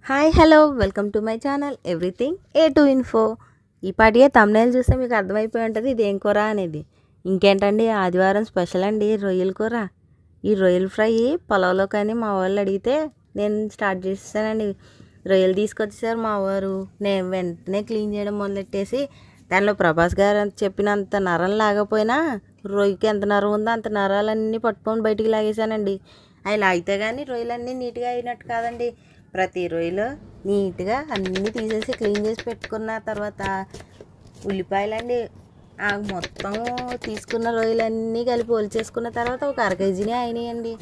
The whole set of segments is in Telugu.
Hi hello welcome to my channel everything A to info. ఈ పాటిగా తమ్నైల్ చూస్తే మీకు అర్థమైపోయి ఉంటుంది ఇది ఏం కూర అనేది. ఇంకేంటండి, ఆదివారం స్పెషల్ అండి రొయ్యల కూర. ఈ రొయ్యల ఫ్రై పొలంలో కానీ మా వాళ్ళు అడిగితే నేను స్టార్ట్ చేసేసానండి. రొయ్యలు తీసుకొచ్చేసారు మా వారు. నేను వెంటనే క్లీన్ చేయడం మొదలెట్టేసి దానిలో ప్రభాస్ గారు చెప్పినంత నరం లాగపోయినా రొయ్యకి ఎంత నరం ఉందో అంత నరాలన్నీ పట్టుకొని బయటికి లాగేశానండి. అవి లాగితే కానీ రొయ్యలన్నీ నీట్గా అయినట్టు కాదండి. ప్రతి రొయ్యలో నీట్గా అన్నీ తీసేసి క్లీన్ చేసి పెట్టుకున్న తర్వాత ఉల్లిపాయలండి మొత్తం తీసుకున్న రొయ్యలన్నీ కలిపి ఒలిచేసుకున్న తర్వాత ఒక అర కేజీనే అయినాయండి.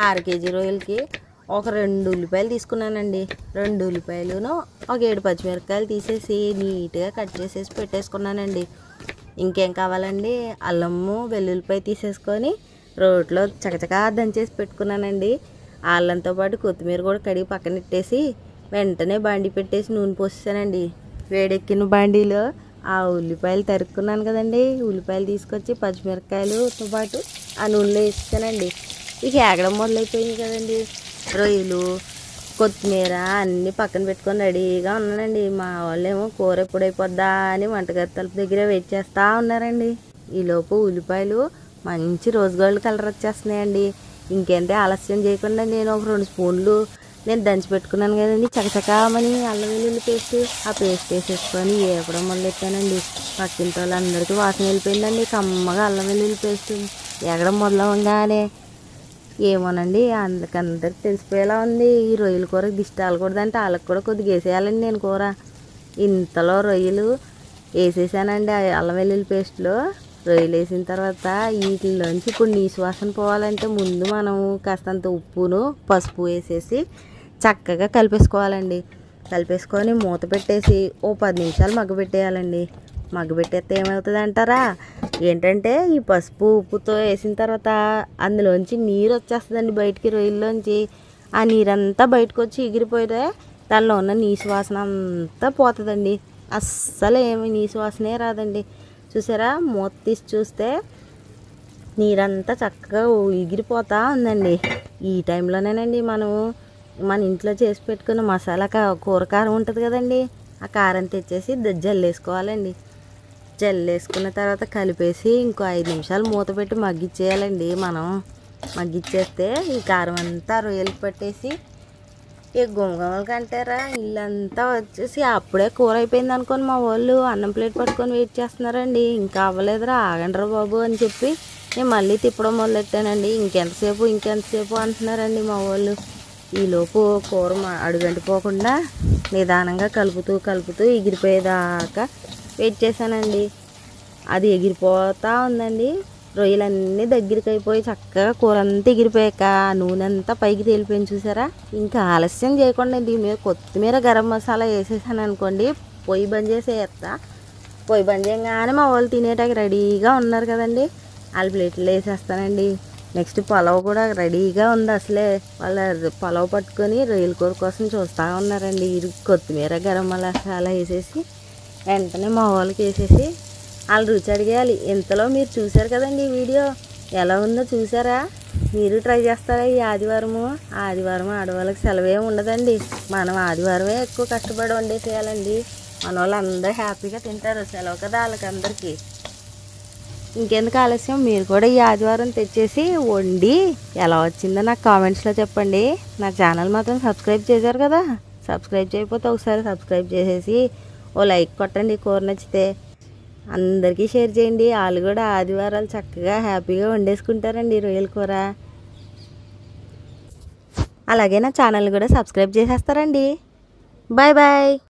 అర కేజీ రొయ్యలకి ఒక 2 ఉల్లిపాయలు తీసుకున్నానండి. 2 ఉల్లిపాయలును ఒక 7 పచ్చిమిరపకాయలు తీసేసి నీట్గా కట్ చేసేసి పెట్టేసుకున్నానండి. ఇంకేం కావాలండి, అల్లము వెల్లుల్లిపాయ తీసేసుకొని రోట్లో చకచకా దంచేసి పెట్టుకున్నానండి. అల్లంతో పాటు కొత్తిమీర కూడా కడిగి పక్కన పెట్టేసి వెంటనే బాండీ పెట్టేసి నూనె పోసేసానండి. వేడెక్కిన బాండీలో ఆ ఉల్లిపాయలు తరుక్కున్నాను కదండి, ఉల్లిపాయలు తీసుకొచ్చి పచ్చిమిరపకాయలతో పాటు ఆ నూనెలో వేసేసానండి. ఇక ఏగడం మొదలైపోయింది కదండి. రొయ్యలు కొత్తిమీర అన్నీ పక్కన పెట్టుకొని రెడీగా ఉన్నానండి. మా వాళ్ళేమో కూర ఎప్పుడైపోద్దా అని వంటగది తలుపు దగ్గర వెయిట్ చేస్తూ ఉన్నారండి. ఈలోపు ఉల్లిపాయలు మంచి రోజ్ గోల్డ్ కలర్ వచ్చేస్తున్నాయండి. ఇంకేంటి ఆలస్యం చేయకుండా నేను ఒక 2 స్పూన్లు నేను దంచి పెట్టుకున్నాను కదండి, చకచకామని అల్లం వెల్లుల్లి పేస్ట్, ఆ పేస్ట్ వేసేసుకొని వేపడం మొదలెట్టానండి. పక్కింటి వాళ్ళందరికీ వాసన వెళ్ళిపోయిందండి. కమ్మగా అల్లం వెల్లుల్లి పేస్ట్ ఎగడం మొదలవగానే ఏమోనండి అందరికి తెలిసిపోయేలా ఉంది. ఈ రొయ్యల కూర దిష్టి ఆలకూడదంటే వాళ్ళకి కూడా కొద్దిగా వేసేయాలండి నేను కూర. ఇంతలో రొయ్యలు వేసేసానండి. అల్లం వెల్లుల్లి పేస్ట్లో రొయ్యలు వేసిన తర్వాత వీటిలోంచి ఇప్పుడు నీసు వాసన పోవాలంటే ముందు మనము కాస్తంత ఉప్పును పసుపు వేసేసి చక్కగా కలిపేసుకోవాలండి. కలిపేసుకొని మూత పెట్టేసి ఓ 10 నిమిషాలు మగ్గబెట్టేయాలండి. మగ్గబెట్టేస్తే ఏమవుతుంది అంటారా, ఏంటంటే ఈ పసుపు ఉప్పుతో వేసిన తర్వాత అందులోంచి నీరు వచ్చేస్తుందండి బయటికి. రొయ్యల్లోంచి ఆ నీరంతా బయటకు వచ్చి ఎగిరిపోయితే దానిలో ఉన్న నీసు వాసన అంతా పోతుందండి. అస్సలు ఏమి నీసు వాసనే రాదండి. చూసారా, మూత తీసి చూస్తే నీరంతా చక్కగా ఎగిరిపోతూ ఉందండి. ఈ టైంలోనేనండి మనము మన ఇంట్లో చేసి పెట్టుకున్న మసాలా కూర కారం ఉంటుంది కదండి, ఆ కారం తెచ్చేసి జల్లేసుకోవాలండి. జల్లేసుకున్న తర్వాత కలిపేసి ఇంకో 5 నిమిషాలు మూత పెట్టి మగ్గిచ్చేయాలండి. మనం మగ్గిచ్చేస్తే ఈ కారం అంతా రొయ్యలు పట్టేసి ఈ గుమగుమలు కంటారా ఇల్లంతా వచ్చేసి అప్పుడే కూర అయిపోయింది అనుకోని మా వాళ్ళు అన్నం ప్లేట్ పట్టుకొని వెయిట్ చేస్తున్నారండి. ఇంకా అవ్వలేదురా ఆగండ్రా బాబు అని చెప్పి నేను మళ్ళీ తిప్పడం మొదలెట్టానండి. ఇంకెంతసేపు అంటున్నారండి మా వాళ్ళు. ఈలోపు కూర అడుగంటిపోకుండా నిదానంగా కలుపుతూ ఎగిరిపోయేదాకా వెయిట్ చేశానండి. అది ఎగిరిపోతూ ఉందండి. రొయ్యలన్నీ దగ్గరికి అయిపోయి చక్కగా కూర అంతా ఎగిరిపోయాక నూనె అంతా పైకి తేలిపోయింది చూసారా. ఇంకా ఆలస్యం చేయకుండా దీని మీద కొత్తిమీర గరం మసాలా వేసేసాను అనుకోండి, పొయ్యి బంద్ చేసేస్తా. పొయ్యి బంద్ చేయగానే మా వాళ్ళు తినేటానికి రెడీగా ఉన్నారు కదండి, వాళ్ళ ప్లేట్లో వేసేస్తానండి. నెక్స్ట్ పలావ్ కూడా రెడీగా ఉంది. అసలే వాళ్ళ పలావ్ పట్టుకొని రొయ్యల కూర కోసం చూస్తూ ఉన్నారండి. కొత్తిమీర గరం మసాలా వేసేసి వెంటనే మా వాళ్ళకి వేసేసి వాళ్ళు రుచి అడిగేయాలి. ఇంతలో మీరు చూశారు కదండి ఈ వీడియో ఎలా ఉందో చూసారా. మీరు ట్రై చేస్తారా ఈ ఆదివారం ఆడవాళ్ళకి సెలవే ఉండదండి. మనం ఆదివారమే ఎక్కువ కష్టపడి వండేసేయాలండి. మన వాళ్ళు అందరూ హ్యాపీగా తింటారు, సెలవు కదా వాళ్ళకందరికీ. ఇంకెందుకు ఆలస్యం, మీరు కూడా ఈ ఆదివారం తెచ్చేసి వండి ఎలా వచ్చిందో నాకు కామెంట్స్లో చెప్పండి. నా ఛానల్ మాత్రం సబ్స్క్రైబ్ చేశారు కదా, సబ్స్క్రైబ్ చేయకపోతే ఒకసారి సబ్స్క్రైబ్ చేసేసి ఓ లైక్ కొట్టండి. కూర నచ్చితే అందరికీ షేర్ చేయండి. వాళ్ళు కూడా ఆదివారాలు చక్కగా హ్యాపీగా వండేసుకుంటారండి రొయ్యల కూర. అలాగే నా ఛానల్ కూడా సబ్స్క్రైబ్ చేసేస్తారండి. Bye bye.